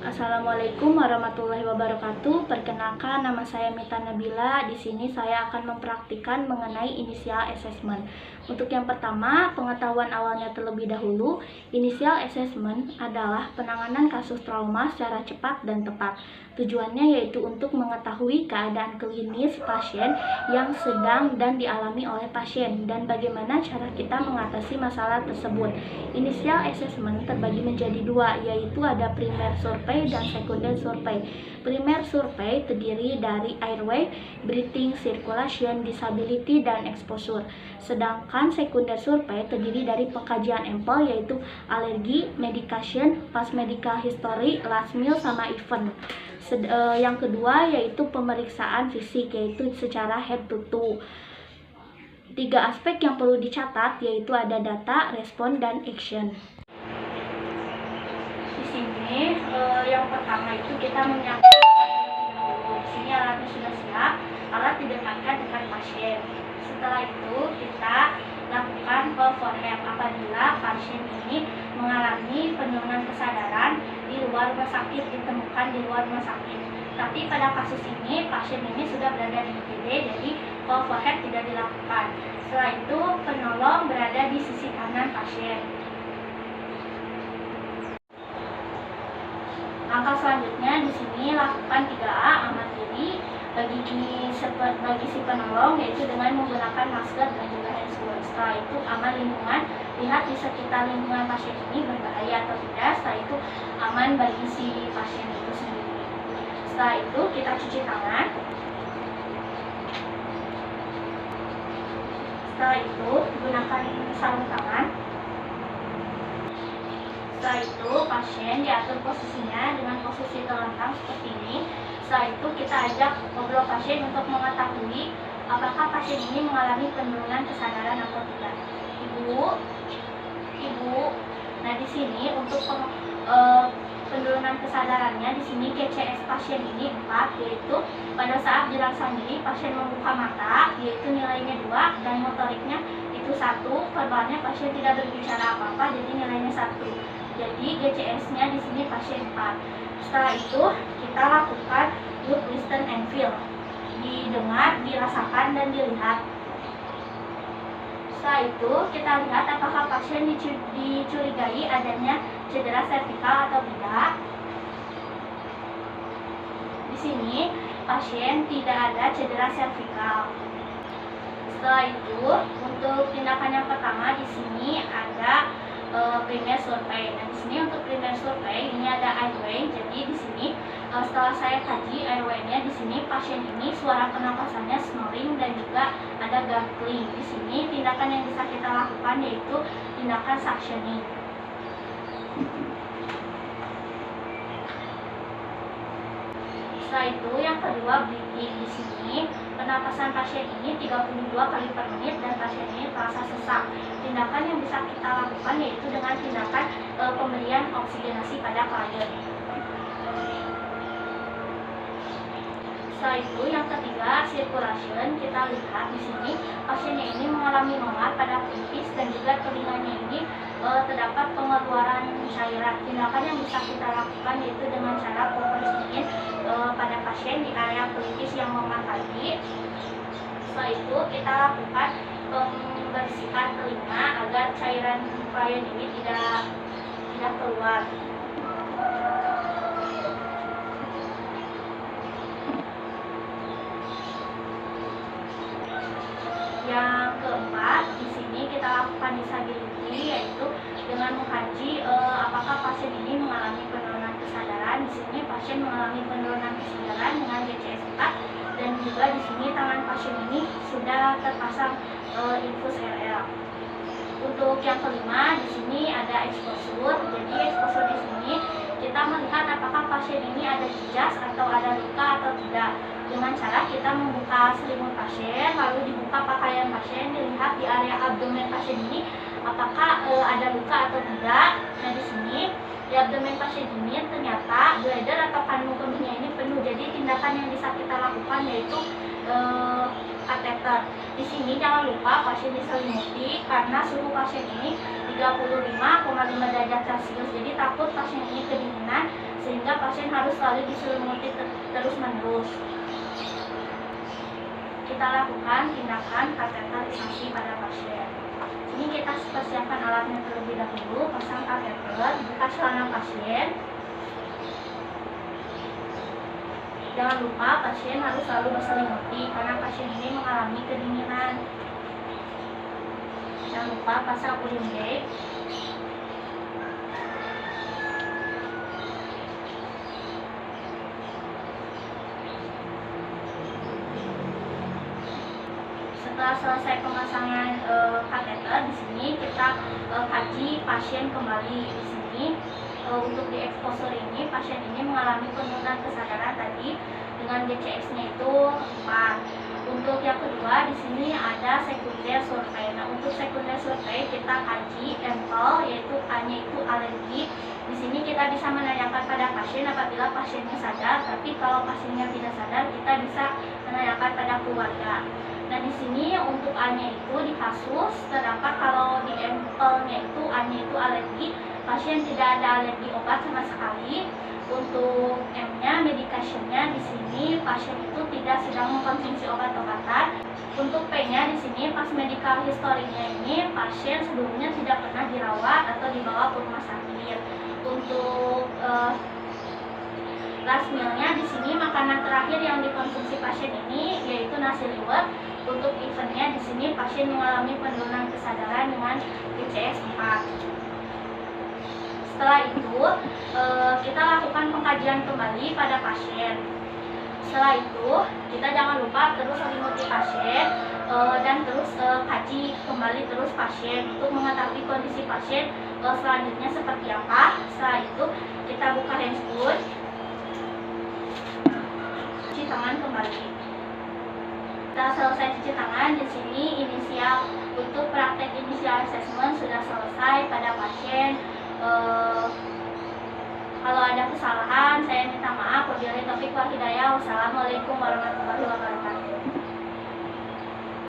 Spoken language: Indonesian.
Assalamualaikum warahmatullahi wabarakatuh. Perkenalkan, nama saya Mita Nabila. Di sini saya akan mempraktikkan mengenai initial assessment. Untuk yang pertama, pengetahuan awalnya terlebih dahulu. Initial assessment adalah penanganan kasus trauma secara cepat dan tepat. Tujuannya yaitu untuk mengetahui keadaan klinis pasien yang sedang dan dialami oleh pasien dan bagaimana cara kita mengatasi masalah tersebut. Initial assessment terbagi menjadi dua, yaitu ada primer survey dan secondary survey. Primer survey terdiri dari airway, breathing, circulation, disability, dan exposure. Sedangkan secondary survey terdiri dari pengkajian empel yaitu alergi, medication, past medical history, last meal, sama event. Yang kedua yaitu pemeriksaan fisik yaitu secara head to toe. 3 aspek yang perlu dicatat yaitu ada data, respon, dan action. Di sini yang pertama itu kita menyiapkan di sini alatnya sudah siap, alat didekatkan dekat pasien. Setelah itu kita lakukan overhead apabila pasien ini mengalami penurunan kesadaran di luar rumah sakit, ditemukan di luar rumah sakit. Tapi pada kasus ini pasien ini sudah berada di IGD, jadi overhead tidak dilakukan. Setelah itu penolong berada di sisi kanan pasien. Langkah selanjutnya di sini lakukan 3A, amati bagi si penolong yaitu dengan menggunakan masker dan juga handscoon. Setelah itu aman lingkungan, lihat di sekitar lingkungan pasien ini berbahaya atau tidak. Setelah itu aman bagi si pasien itu sendiri. Setelah itu kita cuci tangan. Setelah itu gunakan sarung tangan. Setelah itu pasien diatur posisinya dengan posisi telentang seperti ini. Setelah itu kita ajak ngobrol pasien untuk mengetahui apakah pasien ini mengalami penurunan kesadaran atau tidak. Ibu. Nah di sini untuk penurunan kesadarannya di sini GCS pasien ini 4, yaitu pada saat gerak sendiri pasien membuka mata yaitu nilainya 2 dan motoriknya itu 1. Verbalnya pasien tidak berbicara apa-apa jadi nilainya 1. Jadi GCS-nya di sini pasien 4. Setelah itu kita lakukan look, listen, and feel. Didengar, dirasakan, dan dilihat. Setelah itu kita lihat apakah pasien dicurigai adanya cedera servikal atau tidak. Di sini pasien tidak ada cedera servikal. Setelah itu untuk tindakan yang pertama di sini ada primer survey. Nah di sini untuk primer survey ini ada airway. Jadi di sini setelah saya kaji airway-nya di sini pasien ini suara pernapasannya snoring dan juga ada gargling. Di sini tindakan yang bisa kita lakukan yaitu tindakan suctioning. Setelah itu yang kedua breathing. Di sini pernapasan pasien ini 32 kali per menit dan pasien ini terasa sesak. Tindakan yang bisa kita lakukan yaitu dengan tindakan pemberian oksigenasi pada klien. Setelah itu yang ketiga circulation. Kita lihat di sini pasiennya ini mengalami memar pada pelipis dan juga telinganya ini terdapat pengeluaran cairan. Tindakan yang bisa kita lakukan yaitu dengan cara kompres dingin pada pasien di area pelipis yang memar tadi. Setelah itu kita lakukan membersihkan telinga agar cairan klien ini tidak keluar. Yang keempat di sini kita lakukan disability yaitu dengan mengkaji apakah pasien ini mengalami penurunan kesadaran. Di sini pasien mengalami penurunan kesadaran dengan GCS 4 dan juga di sini tangan pasien ini sudah terpasang infus RL. Untuk yang kelima di sini ada exposure. Jadi exposure di sini kita melihat apakah pasien ini ada jejak atau ada luka atau tidak. Dengan cara kita membuka selimut pasien, lalu dibuka pakaian pasien, dilihat di area abdomen pasien ini apakah ada luka atau tidak. Nah di sini di abdomen pasien ini ternyata bladder atau kandung kemihnya ini penuh. Jadi tindakan yang bisa kita lakukan yaitu kateter. Di sini jangan lupa pasien diselimuti karena suhu pasien ini 35,5 derajat Celcius. Jadi takut pasien ini kedinginan sehingga pasien harus selalu diselimuti terus-menerus. Kita lakukan tindakan kateterisasi pada pasien. Ini kita persiapkan alatnya terlebih dahulu, pasang kateter, buka celana pasien. Jangan lupa pasien harus selalu diselimuti karena pasien ini mengalami kedinginan. Jangan lupa pasang urin gauge. Setelah selesai pemasangan kateter, di sini kita kaji pasien kembali. Di sini untuk di exposure ini pasien ini mengalami penurunan kesadaran tadi dengan GCS-nya itu 4. Untuk yang kedua di sini ada sekunder survei. Nah, untuk sekunder survei kita kaji empel, yaitu A-nya itu alergi. Di sini kita bisa menanyakan pada pasien apabila pasiennya sadar, tapi kalau pasiennya tidak sadar kita bisa menanyakan pada keluarga. Nah, di sini untuk A-nya itu di kasus terdapat kalau di empelnya itu A-nya itu alergi, pasien tidak ada alergi obat sama sekali. Untuk M-nya medication-nya di sini pasien itu tidak sedang mengkonsumsi obat-obatan. Untuk P-nya di sini pas medical history-nya ini pasien sebelumnya tidak pernah dirawat atau dibawa ke rumah sakit. Untuk last meal-nya di sini makanan terakhir yang dikonsumsi pasien ini yaitu nasi liwet. Untuk event-nya di sini pasien mengalami penurunan kesadaran dengan GCS 4. Setelah itu kita lakukan pengkajian kembali pada pasien. Setelah itu kita jangan lupa terus selimuti pasien dan terus kaji kembali terus pasien untuk mengetahui kondisi pasien selanjutnya seperti apa. Setelah itu kita buka handscoon, cuci tangan kembali. Kita selesai cuci tangan, di sini inisial untuk praktek inisial assessment sudah selesai pada pasien. Kalau ada kesalahan saya minta maaf. Wabillahi taufiq wal hidayah. Wassalamualaikum warahmatullahi wabarakatuh.